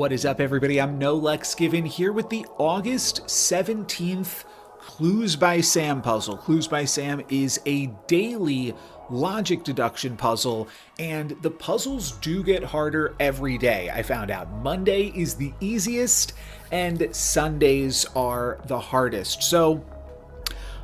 What is up, everybody? I'm No Lex Given here with the August 17th Clues by Sam puzzle. Clues by Sam is a daily logic deduction puzzle, and the puzzles do get harder every day. I found out Monday is the easiest, and Sundays are the hardest. So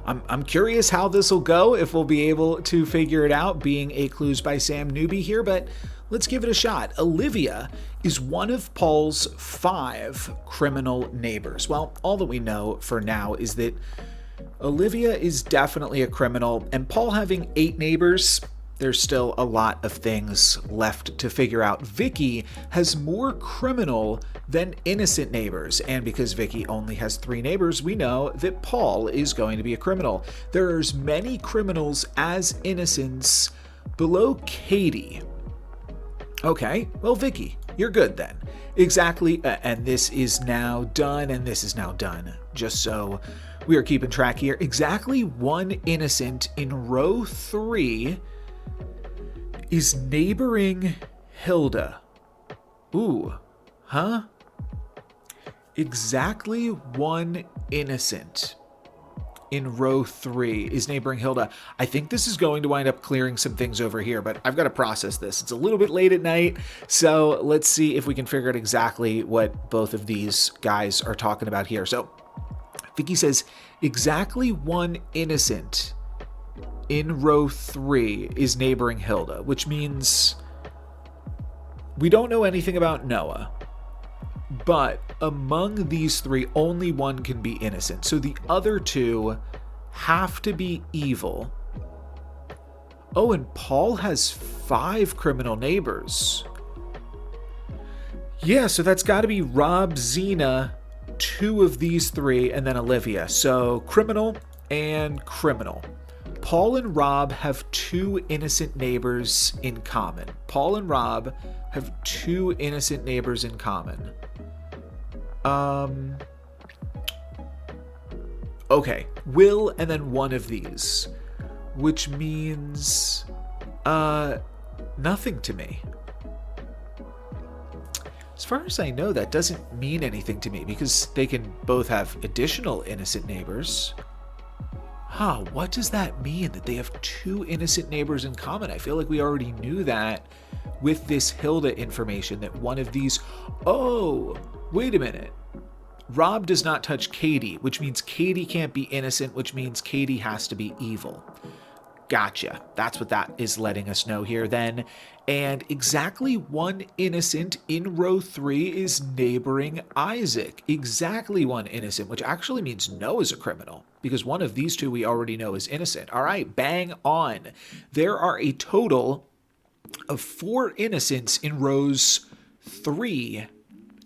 I'm curious how this will go, if we'll be able to figure it out, being a Clues by Sam newbie here, but let's give it a shot. Olivia is one of Paul's 5 criminal neighbors. Well, all that we know for now is that Olivia is definitely a criminal, and Paul having 8 neighbors, there's still a lot of things left to figure out. Vicky has more criminal than innocent neighbors, and because Vicky only has 3 neighbors, we know that Paul is going to be a criminal. There's many criminals as innocents below Katie. Okay, well, Vicky, you're good then. Exactly, and this is now done, and this is now done. Just so we are keeping track here. Exactly 1 innocent in row 3 is neighboring Hilda. Ooh, huh? Exactly 1 innocent in row 3 is neighboring Hilda. I think this is going to wind up clearing some things over here, but I've got to process this. It's a little bit late at night, so let's see if we can figure out exactly what both of these guys are talking about here. So Vicky says exactly 1 innocent in row 3 is neighboring Hilda, which means we don't know anything about Noah. But among these 3, only 1 can be innocent. So the other 2 have to be evil. Oh, and Paul has 5 criminal neighbors. Yeah, so that's got to be Rob, Zena, 2 of these 3, and then Olivia. So criminal and criminal. Paul and Rob have 2 innocent neighbors in common. Paul and Rob have 2 innocent neighbors in common. Okay, Will and then 1 of these, which means, nothing to me. As far as I know, that doesn't mean anything to me because they can both have additional innocent neighbors. Huh, what does that mean that they have 2 innocent neighbors in common? I feel like we already knew that with this Hilda information, that 1 of these... Oh, wait a minute. Rob does not touch Katie, which means Katie can't be innocent, which means Katie has to be evil. Gotcha. That's what that is letting us know here then. And exactly 1 innocent in row 3 is neighboring Isaac. Exactly 1 innocent, which actually means Noah's a criminal, because 1 of these 2 we already know is innocent. All right, bang on. There are a total of 4 innocents in rows 3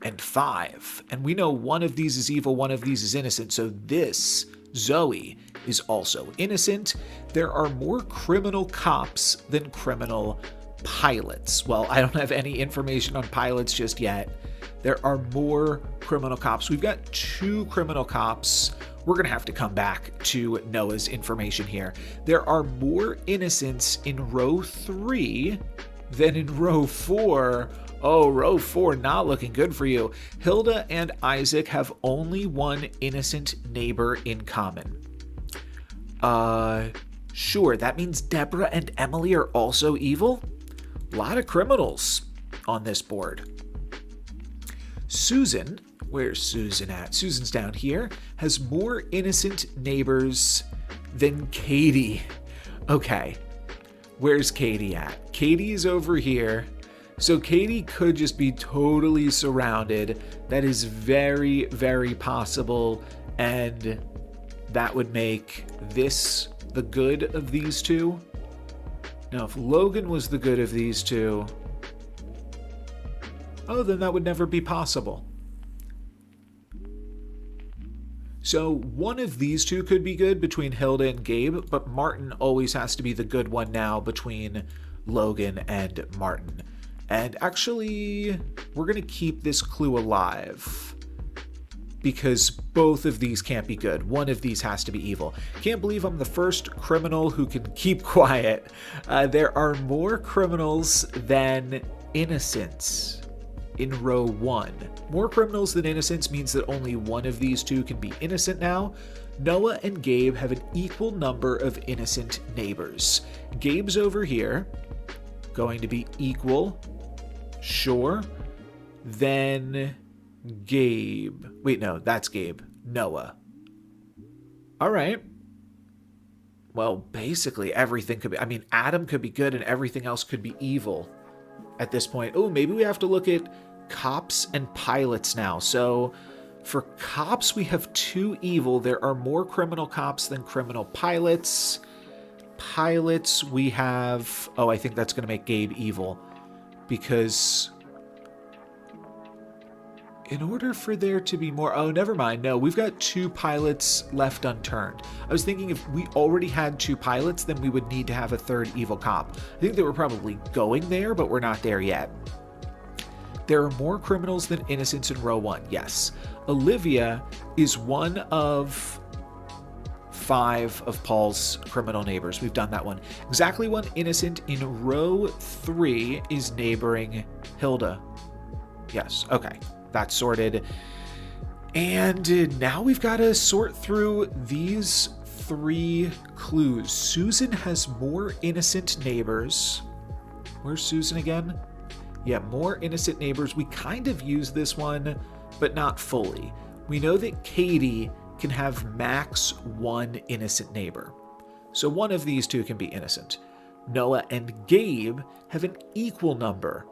and 5. And we know 1 of these is evil, 1 of these is innocent. So this, Zoe, is also innocent. There are more criminal cops than criminal pilots. Well, I don't have any information on pilots just yet. There are more criminal cops. We've got 2 criminal cops. We're going to have to come back to Noah's information here. There are more innocents in row 3 than in row 4. Oh, row 4 not looking good for you. Hilda and Isaac have only 1 innocent neighbor in common. Sure, that means Deborah and Emily are also evil? A lot of criminals on this board. Susan, where's Susan at? Susan's down here, has more innocent neighbors than Katie. Okay, where's Katie at? Katie is over here. So Katie could just be totally surrounded. That is very, very possible. And that would make this the good of these 2. Now, if Logan was the good of these 2, oh, then that would never be possible. So 1 of these 2 could be good between Hilda and Gabe, but Martin always has to be the good one now between Logan and Martin. And actually, we're going to keep this clue alive because both of these can't be good. 1 of these has to be evil. Can't believe I'm the first criminal who can keep quiet. There are more criminals than innocents in row 1. More criminals than innocents means that only one of these two can be innocent now. Noah and Gabe have an equal number of innocent neighbors. Gabe's over here, going to be equal. Sure. Then Gabe. Wait, no, that's Gabe. Noah. All right. Well, basically everything could be, I mean, Adam could be good and everything else could be evil at this point. Oh, maybe we have to look at cops and pilots now. So for cops, we have 2 evil. There are more criminal cops than criminal pilots. Pilots, we have, oh, I think that's going to make Gabe evil, because in order for there to be more... Oh, never mind. No, we've got 2 pilots left unturned. I was thinking if we already had 2 pilots, then we would need to have a 3rd evil cop. I think they were probably going there, but we're not there yet. There are more criminals than innocents in row 1. Yes. Olivia is one of 5 of Paul's criminal neighbors. We've done that one. Exactly 1 innocent in row 3 is neighboring Hilda. Yes. Okay. That's sorted. And now we've got to sort through these 3 clues. Susan has more innocent neighbors. Where's Susan again? Yeah, more innocent neighbors. We kind of use this one, but not fully. We know that Katie can have max 1 innocent neighbor. So one of these 2 can be innocent. Noah and Gabe have an equal number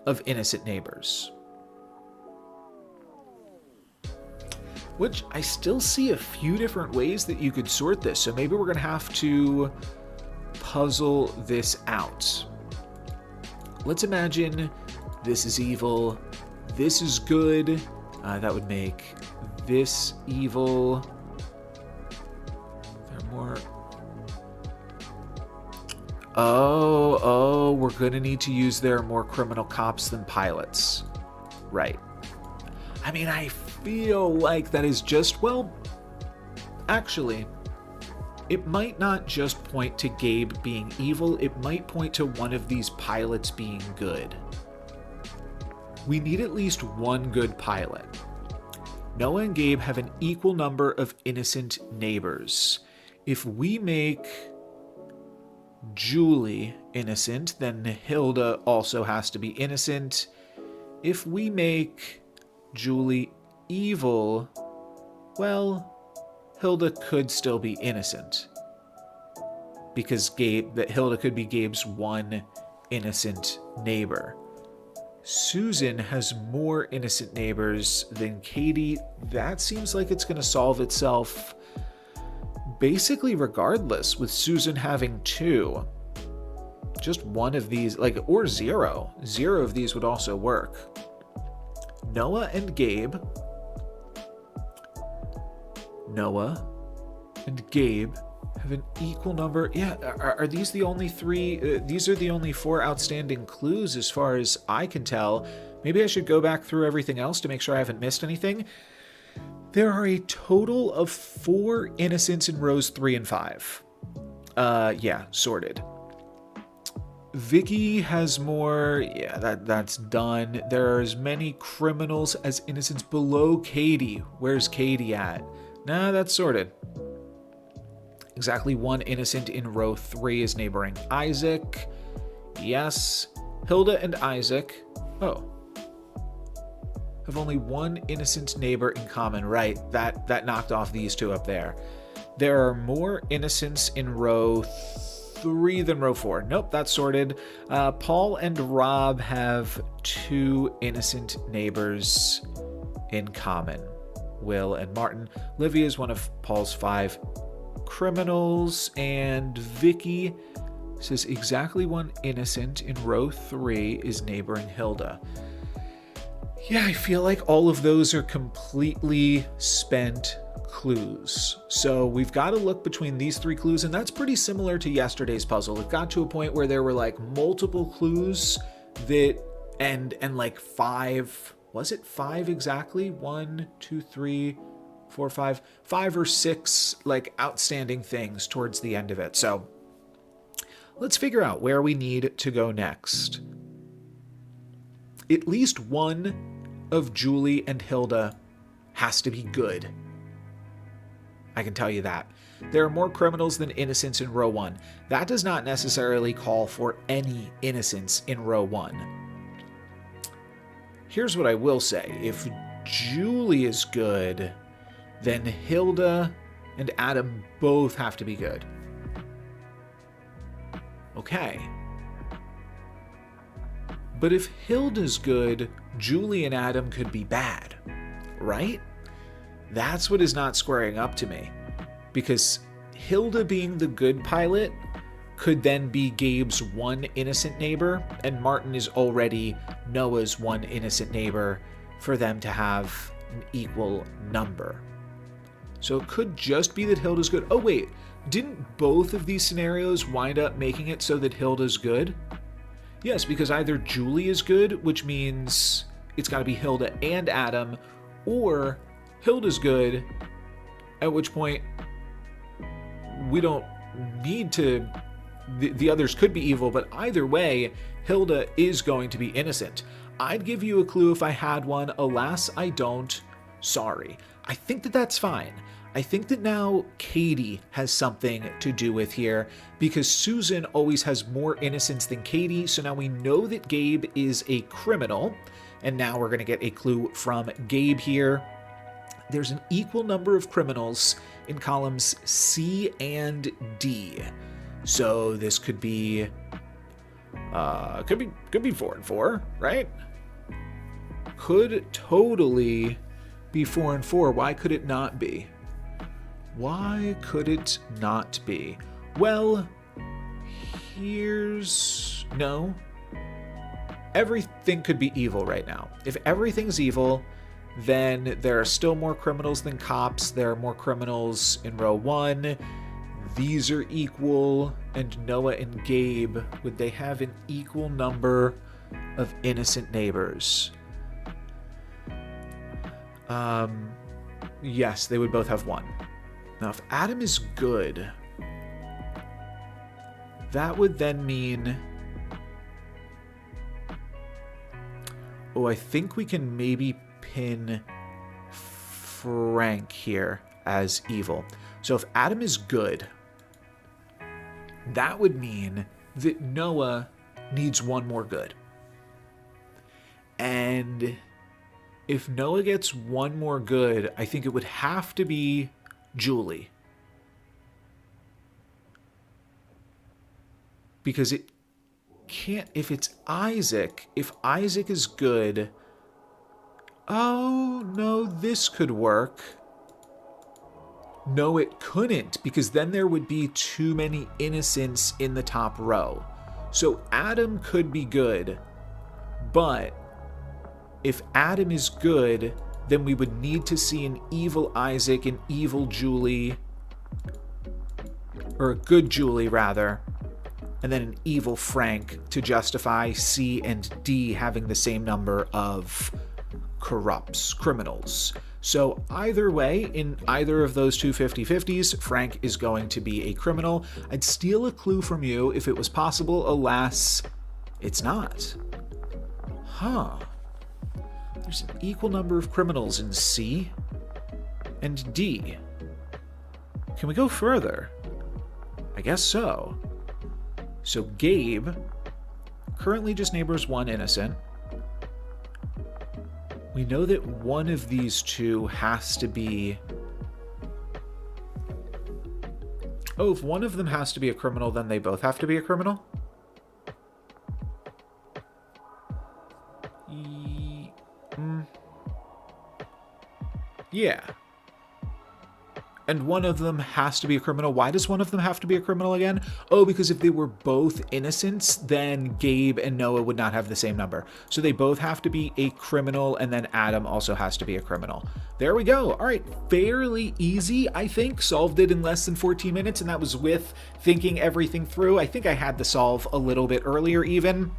of innocent neighbors. Which I still see a few different ways that you could sort this. So maybe we're going to have to puzzle this out. Let's imagine this is evil, this is good. That would make this evil. There are more. Oh, we're going to need to use there are more criminal cops than pilots. Right. I mean, I feel like that is just, well, actually, it might not just point to Gabe being evil, it might point to one of these pilots being good. We need at least 1 good pilot. Noah and Gabe have an equal number of innocent neighbors. If we make Julie innocent, then Hilda also has to be innocent. If we make Julie evil, well, Hilda could still be innocent, because Hilda could be Gabe's 1 innocent neighbor. Susan has more innocent neighbors than Katie. That seems like it's going to solve itself basically regardless, with Susan having 2. Just one of these, or 0. 0 of these would also work. Noah and Gabe. Noah and Gabe have an equal number. Yeah, are these the only 3? These are the only 4 outstanding clues as far as I can tell. Maybe I should go back through everything else to make sure I haven't missed anything. There are a total of 4 innocents in rows 3 and 5. Yeah, sorted. Vicky has more. Yeah, that's done. There are as many criminals as innocents below Katie. Where's Katie at? Nah, that's sorted. Exactly 1 innocent in row 3 is neighboring Isaac. Yes. Hilda and Isaac. Oh. Have only 1 innocent neighbor in common. Right. That knocked off these 2 up there. There are more innocents in row 3 than row 4. Nope, that's sorted. Paul and Rob have 2 innocent neighbors in common. Will and Martin. Livia is one of Paul's 5 criminals, and Vicky says exactly 1 innocent in row 3 is neighboring Hilda. Yeah, I feel like all of those are completely spent clues. So we've got to look between these 3 clues, and that's pretty similar to yesterday's puzzle. It got to a point where there were multiple clues that and 5, was it 5 exactly? 1, 2, 3, 4, 5 or 6 outstanding things towards the end of it. So let's figure out where we need to go next. at least one of Julie and Hilda has to be good. I can tell you that. There are more criminals than innocents in row 1. That does not necessarily call for any innocence in row 1. Here's what I will say. If Julie is good, then Hilda and Adam both have to be good. Okay. But if Hilda's good, Julie and Adam could be bad, right? That's what is not squaring up to me. Because Hilda being the good pilot could then be Gabe's one innocent neighbor, and Martin is already Noah's one innocent neighbor for them to have an equal number. So it could just be that Hilda's good. Oh wait, didn't both of these scenarios wind up making it so that Hilda's good? Yes, because either Julie is good, which means it's got to be Hilda and Adam, or Hilda's good, at which point we don't need to... The others could be evil, but either way, Hilda is going to be innocent. I'd give you a clue if I had one. Alas, I don't. Sorry. I think that that's fine. I think that now Katie has something to do with here, because Susan always has more innocence than Katie, so now we know that Gabe is a criminal, and now we're going to get a clue from Gabe here. There's an equal number of criminals in columns C and D. So this could be 4 and 4, right? Could totally be 4 and 4. Why could it not be? Why could it not be? Well, no. Everything could be evil right now. If everything's evil, then there are still more criminals than cops. There are more criminals in row 1. These are equal, and Noah and Gabe, would they have an equal number of innocent neighbors? Yes, they would both have 1. Now, if Adam is good, that would then mean... Oh, I think we can maybe pin Frank here as evil. So if Adam is good, that would mean that Noah needs 1 more good. And if Noah gets 1 more good, I think it would have to be Julie. Because it can't, if it's Isaac, if Isaac is good, oh no, this could work. No, it couldn't, because then there would be too many innocents in the top row. So Adam could be good, but if Adam is good, then we would need to see an evil Isaac, an evil Julie, or a good Julie rather, and then an evil Frank to justify C and D having the same number of criminals. So either way, in either of those two 50-50s, Frank is going to be a criminal. I'd steal a clue from you if it was possible. Alas, it's not. Huh. There's an equal number of criminals in C and D. Can we go further? I guess so. So Gabe currently just neighbors 1 innocent. We know that one of these two has to be... Oh, if one of them has to be a criminal, then they both have to be a criminal? Yeah. And one of them has to be a criminal. Why does one of them have to be a criminal again? Oh, because if they were both innocents, then Gabe and Noah would not have the same number. So they both have to be a criminal, and then Adam also has to be a criminal. There we go. All right, fairly easy, I think. Solved it in less than 14 minutes, and that was with thinking everything through. I think I had the solve a little bit earlier even.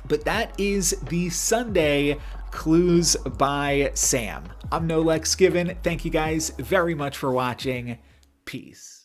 But that is the Sunday Clues by Sam. I'm Nolex Given. Thank you guys very much for watching. Peace.